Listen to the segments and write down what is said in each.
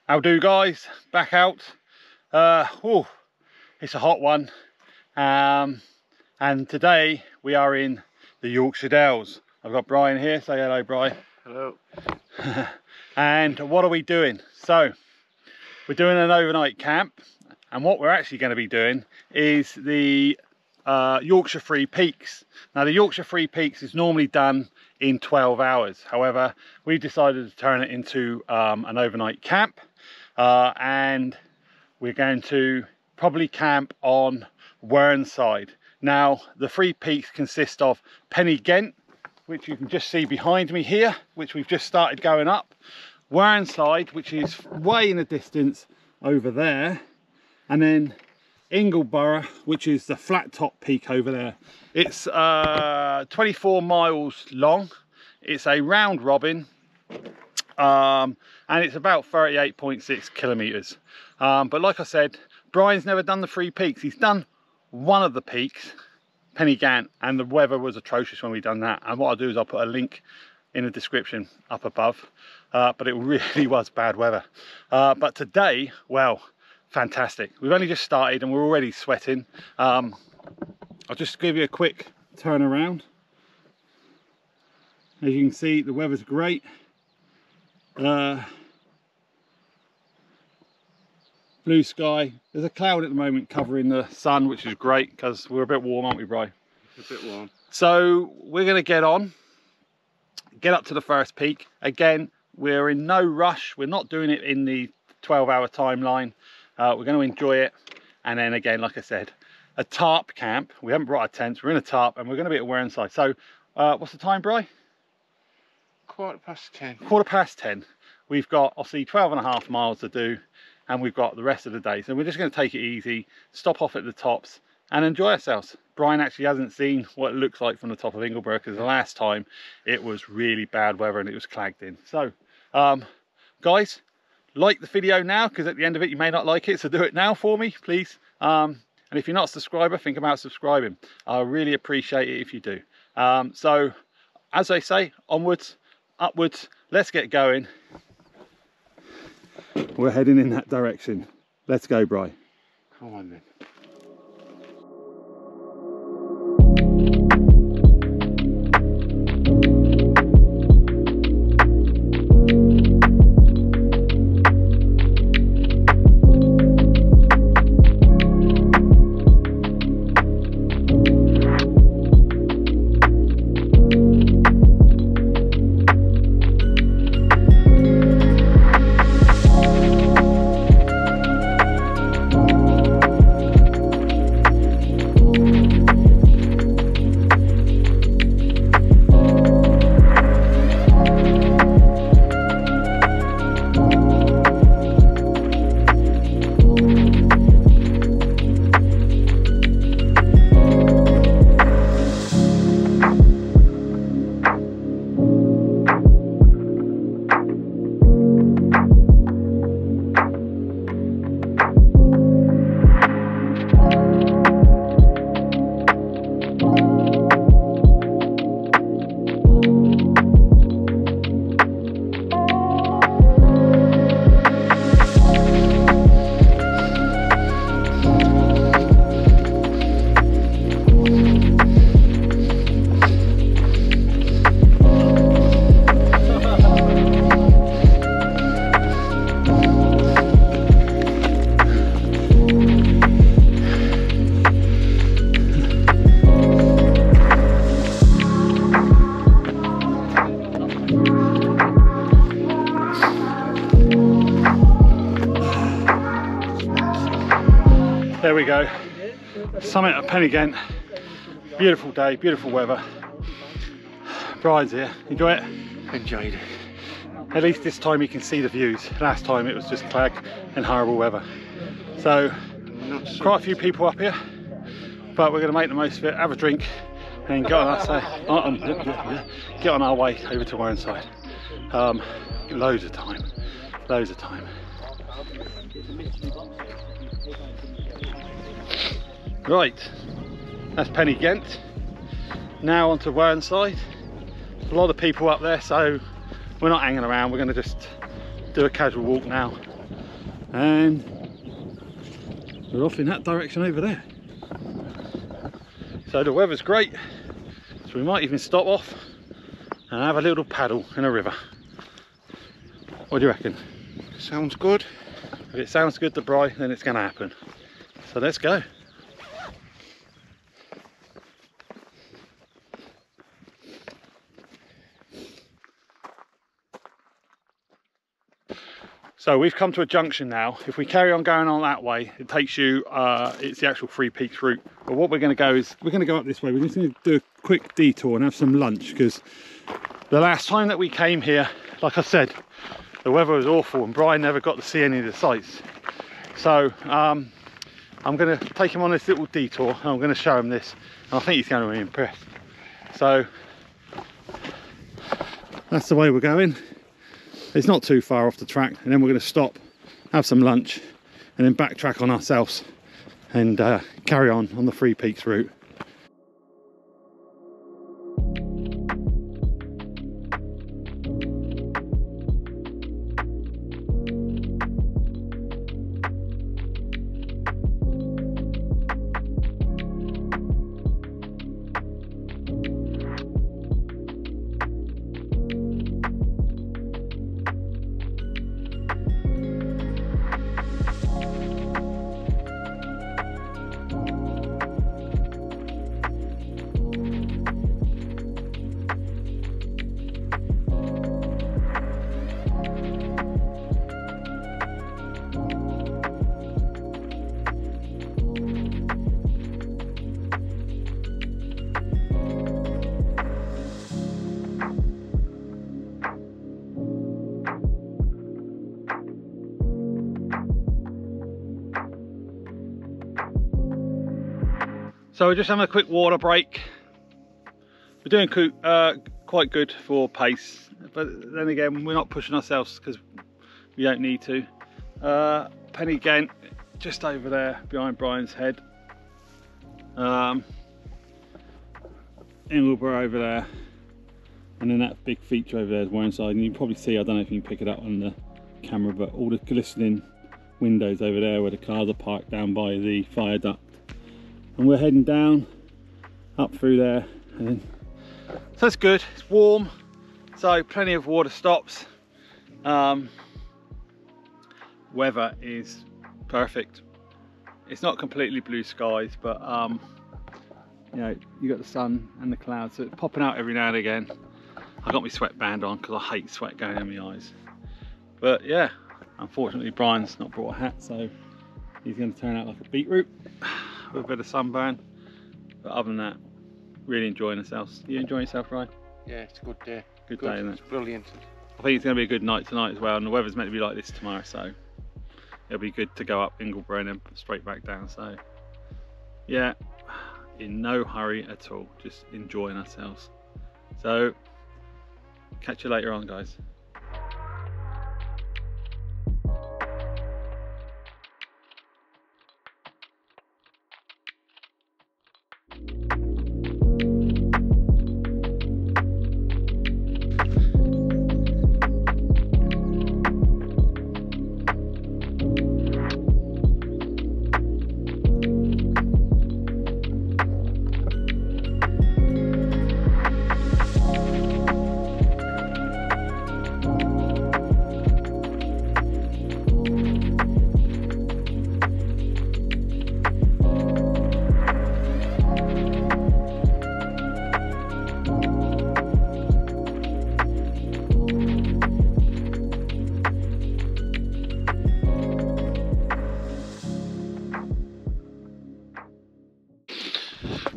How do, guys? Back out. It's a hot one, and today we are in the Yorkshire Dales. I've got Brian here. Say hello, Brian. Hello. And what are we doing? So we're doing an overnight camp, and what we're actually going to be doing is the Yorkshire Free Peaks. Now, the Yorkshire Free Peaks is normally done in 12 hours. However, we've decided to turn it into an overnight camp, and we're going to probably camp on Whernside. Now, the Free Peaks consist of Pen-y-ghent, which you can just see behind me here, which we've just started going up. Whernside, which is way in the distance over there. And then Ingleborough, which is the flat top peak over there. It's 24 miles long. It's a round robin, and it's about 38.6 kilometers. But like I said, Brian's never done the Free Peaks. He's done one of the peaks, Pen-y-ghent, and the weather was atrocious when we done that. And what I'll do is I'll put a link in the description up above, but it really was bad weather. But today, well, fantastic. We've only just started and we're already sweating. I'll just give you a quick turn around. As you can see, the weather's great. Blue sky. There's a cloud at the moment covering the sun, which is great because we're a bit warm, aren't we, Bri? It's a bit warm. So we're going to get up to the first peak. Again, we're in no rush. We're not doing it in the 12-hour timeline. We're going to enjoy it. And then again, like I said, a tarp camp. We haven't brought our tents. We're in a tarp and we're going to be at Whernside. So what's the time, Bri? 10:15. 10:15. We've got, obviously, 12.5 miles to do, and we've got the rest of the day. So we're just going to take it easy, stop off at the tops and enjoy ourselves. Brian actually hasn't seen what it looks like from the top of Ingleborough, because the last time it was really bad weather and it was clagged in. So guys, like the video now, because at the end of it you may not like it, so do it now for me, please. And if you're not a subscriber, think about subscribing. I really appreciate it if you do. So as I say, onwards, upwards, let's get going. We're heading in that direction. Let's go, Bri. Come on then. There we go, summit of Pen-y-ghent. Beautiful day, beautiful weather. Brian's here. Enjoy it? Enjoyed it. At least this time you can see the views. Last time it was just clag and horrible weather. So quite a few people up here, but we're going to make the most of it, have a drink and get on our way over to Whernside. Loads of time. Right, that's Pen-y-ghent. now onto Whernside. There's a lot of people up there, so we're not hanging around. We're going to just do a casual walk now, and we're off in that direction over there. So the weather's great, so we might even stop off and have a little paddle in a river. What do you reckon? Sounds good. If it sounds good to Bri, then it's going to happen. So let's go. So we've come to a junction now. If we carry on going on that way, it takes you, it's the actual Three Peaks route. But what we're going to go is, we're going to go up this way. We're just going to do a quick detour and have some lunch, because the last time that we came here, like I said, the weather was awful and Brian never got to see any of the sights. So I'm going to take him on this little detour and I'm going to show him this, and I think he's going to be impressed. So that's the way we're going. It's not too far off the track, and then we're going to stop, have some lunch, and then backtrack on ourselves and carry on the Three Peaks route. So we're just having a quick water break. We're doing quite good for pace, but then again, we're not pushing ourselves because we don't need to. Pen-y-ghent, just over there behind Brian's head. Ingleborough over there, and then that big feature over there is Whernside. And you can probably see, I don't know if you can pick it up on the camera, but all the glistening windows over there where the cars are parked down by the fire duct. And we're heading down, up through there, and then, so it's good, it's warm, so plenty of water stops. Weather is perfect. It's not completely blue skies, but you know, you got the sun and the clouds, so it's popping out every now and again. I got my sweatband on because I hate sweat going in my eyes. But yeah, unfortunately Brian's not brought a hat, so he's going to turn out like a beetroot with a bit of sunburn. But other than that, really enjoying ourselves. You enjoying yourself, Ryan? Yeah, it's a good day. Good day, isn't it? It's brilliant. I think it's going to be a good night tonight as well, and the weather's meant to be like this tomorrow, so it'll be good to go up Ingleborough and then straight back down. So yeah, in no hurry at all, just enjoying ourselves. So catch you later on, guys.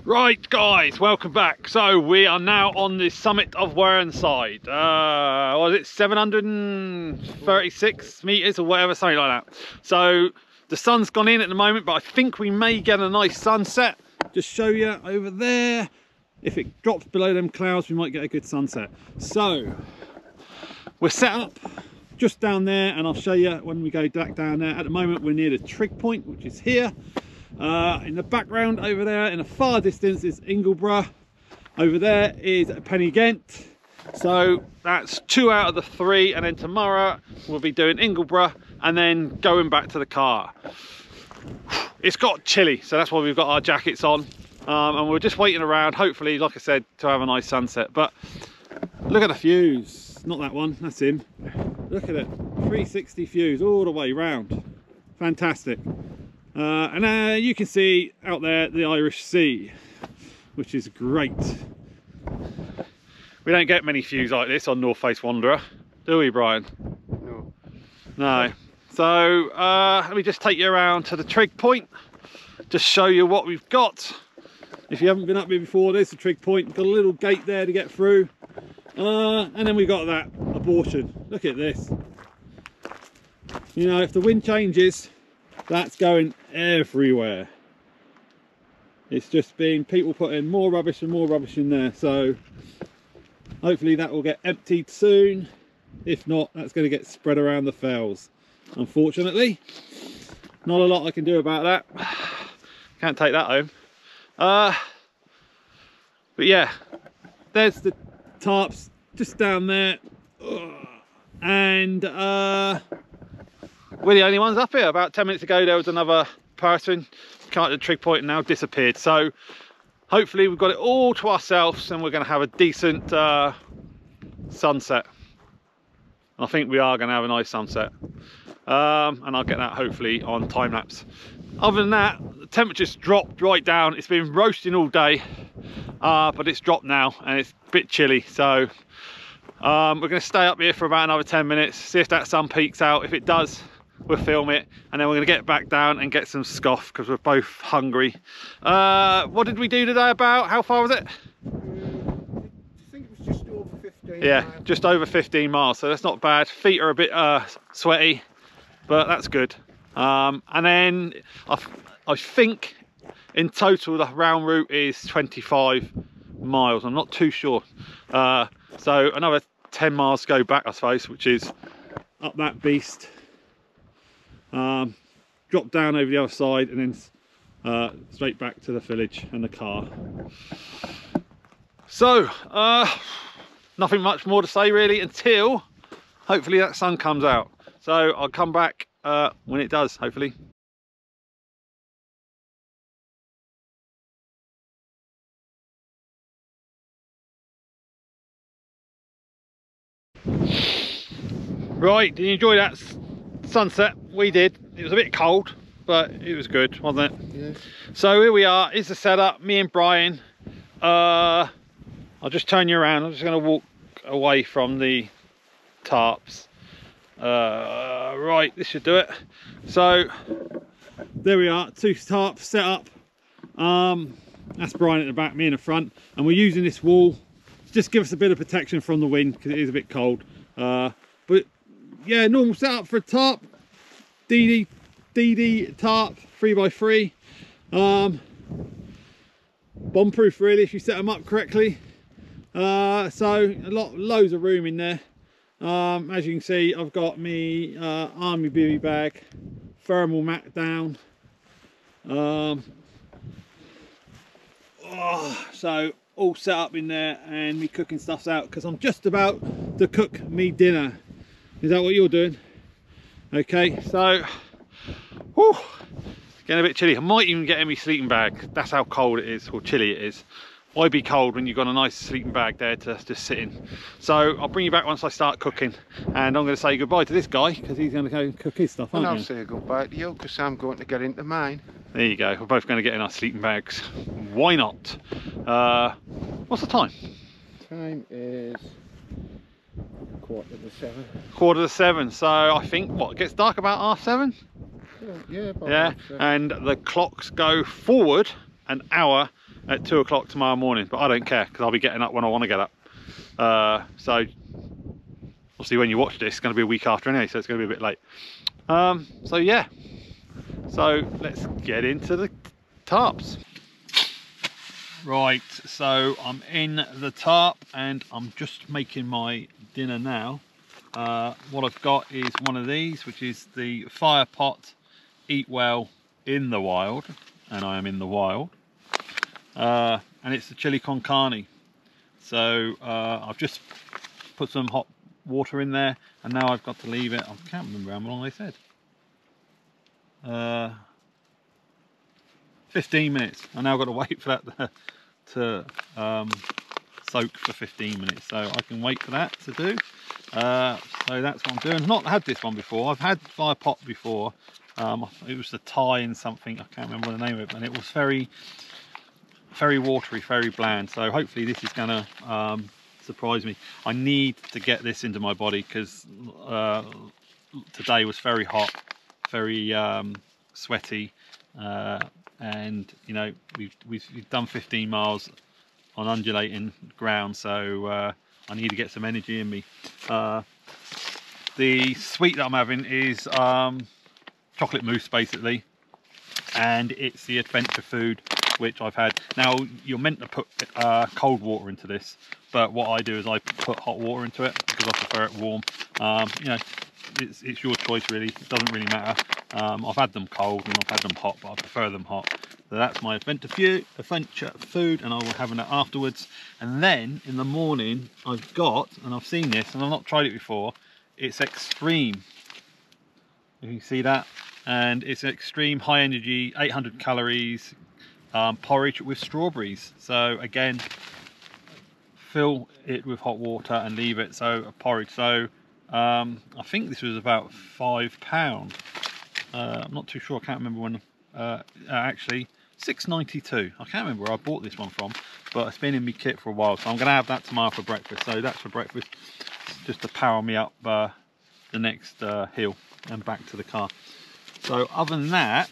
Right guys, welcome back. So we are now on the summit of Whernside. What was it, 736 meters or whatever, something like that. So the sun's gone in at the moment, but I think we may get a nice sunset. Just show you over there. If it drops below them clouds, we might get a good sunset. So we're set up just down there, and I'll show you when we go back down there. At the moment we're near the trig point, which is here. In the background over there in the far distance is Ingleborough, Over there is Pen-y-ghent. So that's 2 out of the 3, and then tomorrow we'll be doing Ingleborough and then going back to the car. It's got chilly, so that's why we've got our jackets on, and we're just waiting around, hopefully, like I said, to have a nice sunset. But look at the views. Not that one, that's him. Look at it, 360 views all the way round. Fantastic. And you can see out there the Irish Sea, which is great. We don't get many views like this on North Face Wanderer, do we, Brian? No. No. So let me just take you around to the trig point, just show you what we've got. If you haven't been up here before, there's the trig point. Got a little gate there to get through, and then we got that abortion. Look at this. You know, if the wind changes, that's going everywhere. It's just been people putting more rubbish and more rubbish in there, so hopefully that will get emptied soon. If not, that's going to get spread around the fells. Unfortunately, not a lot I can do about that. Can't take that home. But yeah, there's the tarps just down there, and we're the only ones up here. About 10 minutes ago there was another person come at the trig point and now disappeared. So hopefully we've got it all to ourselves and we're going to have a decent sunset. I think we are going to have a nice sunset, and I'll get that hopefully on time lapse. Other than that, the temperature's dropped right down. It's been roasting all day, but it's dropped now and it's a bit chilly. So we're going to stay up here for about another 10 minutes, see if that sun peaks out. If it does, we'll film it, and then we're going to get back down and get some scoff because we're both hungry. What did we do today about? How far was it? Yeah, just over 15 miles, so that's not bad. Feet are a bit sweaty, but that's good. And then I think in total the round route is 25 miles. I'm not too sure. So another 10 miles to go back, I suppose, which is up that beast, drop down over the other side, and then straight back to the village and the car. So nothing much more to say really until hopefully that sun comes out. So I'll come back when it does, hopefully. Right, did you enjoy that sunset? We did. It was a bit cold, but it was good, wasn't it? Yeah. So here we are, is the setup, me and Brian. I'll just turn you around. I'm just going to walk away from the tarps. Right, this should do it. So there we are, 2 tarps set up. That's Brian at the back, me in the front, and we're using this wall to just give us a bit of protection from the wind because it is a bit cold. But yeah, normal setup for a tarp, DD tarp 3x3. Bomb proof really if you set them up correctly. So loads of room in there. As you can see, I've got me army bivvy bag, thermal mat down. So all set up in there, and me cooking stuff's out because I'm just about to cook me dinner. Is that what you're doing? Okay, so whew, it's getting a bit chilly. I might even get in my sleeping bag. That's how cold it is, or chilly it is. Why be cold when you've got a nice sleeping bag there to just sit in? So I'll bring you back once I start cooking, and I'm going to say goodbye to this guy because he's going to go cook his stuff, aren't you? And I'll say goodbye to you because I'm going to get into mine. There you go, we're both going to get in our sleeping bags. Why not? What's the time? Time is 7:15. 7:15, so I think, what, it gets dark about 7:30? Yeah, about yeah, 7:30. and the clocks go forward an hour at 2 o'clock tomorrow morning, but I don't care because I'll be getting up when I want to get up. So obviously when you watch this, it's going to be a week after anyway, so it's going to be a bit late. So yeah, so let's get into the tarps. Right, so I'm in the tarp and I'm just making my dinner now. What I've got is one of these, which is the fire pot Eat Well in the Wild, and I am in the wild. And it's the chili con carne. So I've just put some hot water in there, and now I've got to leave it. I can't remember how long they said. 15 minutes. I now got to wait for that to soak for 15 minutes. So I can wait for that to do. So that's what I'm doing. I've not had this one before. I've had fire pot before. It was the Thai and something. I can't remember the name of it, and it was very watery, very bland. So hopefully this is gonna surprise me. I need to get this into my body because today was very hot, very sweaty, and you know we've done 15 miles on undulating ground, so I need to get some energy in me. The sweet that I'm having is chocolate mousse basically, and it's the adventure food which I've had. Now you're meant to put cold water into this, but what I do is I put hot water into it because I prefer it warm. You know, it's your choice really, it doesn't really matter. I've had them cold and I've had them hot, but I prefer them hot. So that's my adventure food, and I will have that afterwards. And then in the morning I've got, and I've seen this and I've not tried it before, it's extreme. You can see that, and it's extreme high energy, 800 calories, porridge with strawberries. So again, fill it with hot water and leave it. So a porridge. So I think this was about £5. I'm not too sure. I can't remember when. Actually, £6.92. I can't remember where I bought this one from, but it's been in my kit for a while. So I'm going to have that tomorrow for breakfast. So that's for breakfast, just to power me up the next hill and back to the car. So other than that,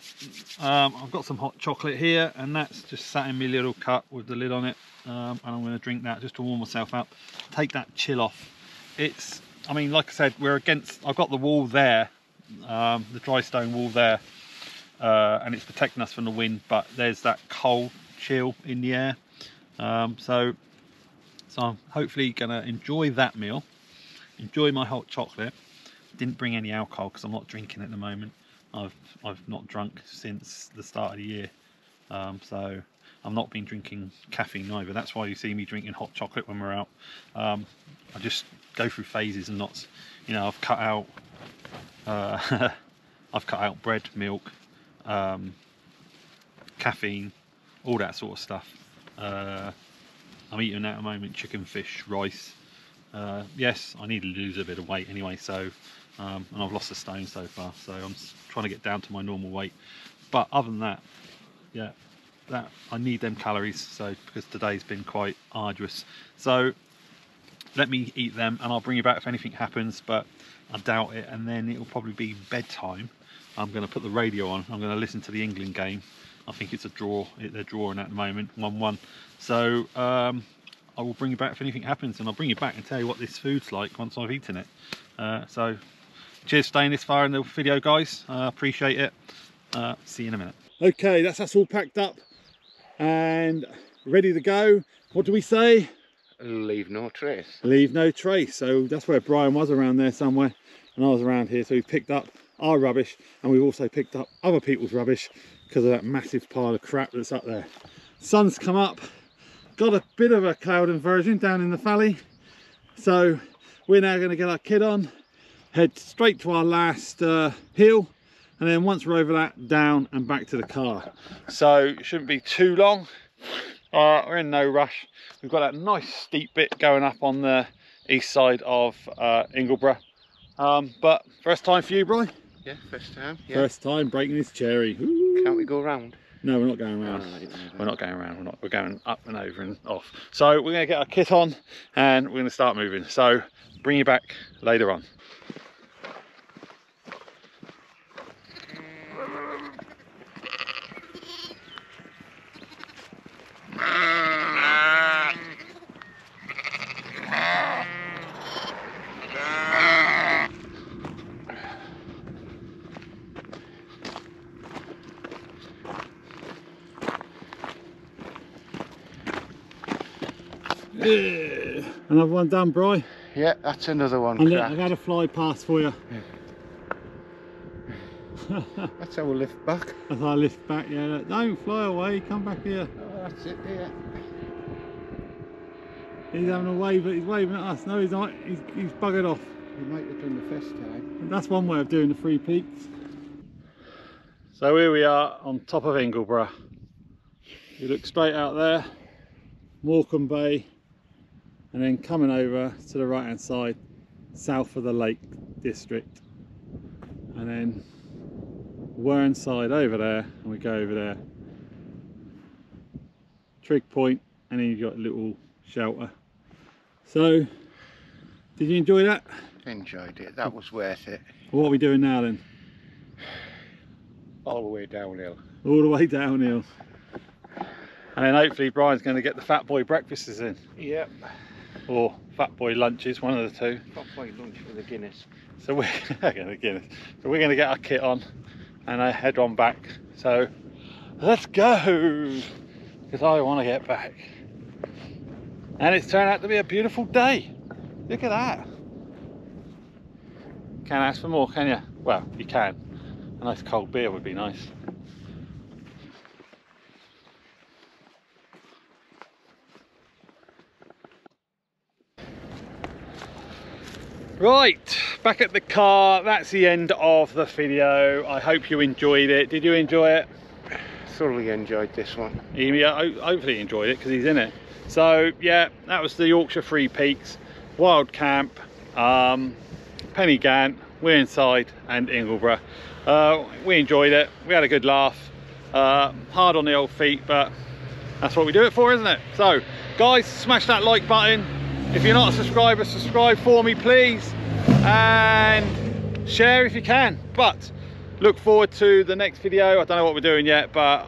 I've got some hot chocolate here, and that's just sat in my little cup with the lid on it, and I'm going to drink that just to warm myself up, take that chill off. It's, I mean, like I said, we're against, I've got the wall there, the dry stone wall there, and it's protecting us from the wind, but there's that cold chill in the air. So I'm hopefully going to enjoy that meal, enjoy my hot chocolate. Didn't bring any alcohol because I'm not drinking at the moment. I've not drunk since the start of the year, so I've not been drinking caffeine either. That's why you see me drinking hot chocolate when we're out. I just go through phases and not, you know, I've cut out bread, milk, caffeine, all that sort of stuff. I'm eating at the moment chicken, fish, rice. Yes, I need to lose a bit of weight anyway, so and I've lost a stone so far, so I'm trying to get down to my normal weight. But other than that, yeah, that I need them calories, so because today's been quite arduous. So let me eat them and I'll bring you back if anything happens, but I doubt it. And then it'll probably be bedtime. I'm going to put the radio on, I'm going to listen to the England game. I think it's a draw, they're drawing at the moment, 1-1. So I will bring you back if anything happens, and I'll bring you back and tell you what this food's like once I've eaten it. So cheers for staying this far in the video, guys. Appreciate it. See you in a minute. Okay, that's us all packed up and ready to go. What do we say? Leave no trace. Leave no trace. So that's where Brian was, around there somewhere, and I was around here. So we've picked up our rubbish, and we've also picked up other people's rubbish because of that massive pile of crap that's up there. Sun's come up, got a bit of a cloud inversion down in the valley, so we're now going to get our kit on, head straight to our last hill, and then once we're over that, down and back to the car. So it shouldn't be too long. We're in no rush. We've got that nice steep bit going up on the east side of Ingleborough, but first time for you, Bri? Yeah, first time. Yeah. First time breaking this cherry. Ooh. Can't we go round? No, we're not going around. Oh, right. We're not going around. We're going up and over and off. So we're going to get our kit on and we're going to start moving. So bring you back later on. Yeah. Another one done, Bri. Yeah, that's another one. And I've had a fly past for you. Yeah. That's how we lift back. That's how I lift back, yeah. Look, don't fly away, come back here. Oh, that's it, yeah. He's having a wave, he's waving at us. No, he's not. He's buggered off. You might have done the first time. That's one way of doing the 3 peaks. So here we are on top of Ingleborough. You look straight out there, Morecambe Bay, and then coming over to the right hand side, south of the Lake District, and then Whernside over there, and we go over there, Trig Point, and then you've got a little shelter. So, did you enjoy that? Enjoyed it. That was worth it. What are we doing now then? All the way downhill. All the way downhill. And then hopefully Brian's going to get the fat boy breakfasts in. Yep. Or fat boy lunches, one of the two. Fat boy lunch for the Guinness. So we're going to get our kit on and head on back. So let's go, because I want to get back. And it's turned out to be a beautiful day. Look at that. Can't ask for more, can you? Well, you can. A nice cold beer would be nice. Right, back at the car. That's the end of the video. I hope you enjoyed it. Did you enjoy it? Thoroughly enjoyed this one. Hopefully he enjoyed it because he's in it. So yeah, that was the Yorkshire 3 Peaks, Wild Camp, Pen-y-ghent, Whernside and Ingleborough. We enjoyed it. We had a good laugh. Hard on the old feet, but that's what we do it for, isn't it? So guys, smash that like button. If you're not a subscriber, subscribe for me please, and share if you can. But look forward to the next video. I don't know what we're doing yet, but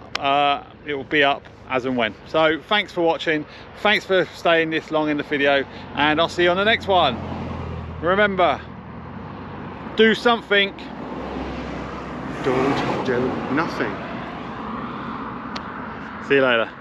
it will be up as and when. So thanks for watching, thanks for staying this long in the video, and I'll see you on the next one. Remember, do something, Don't do nothing. see you later.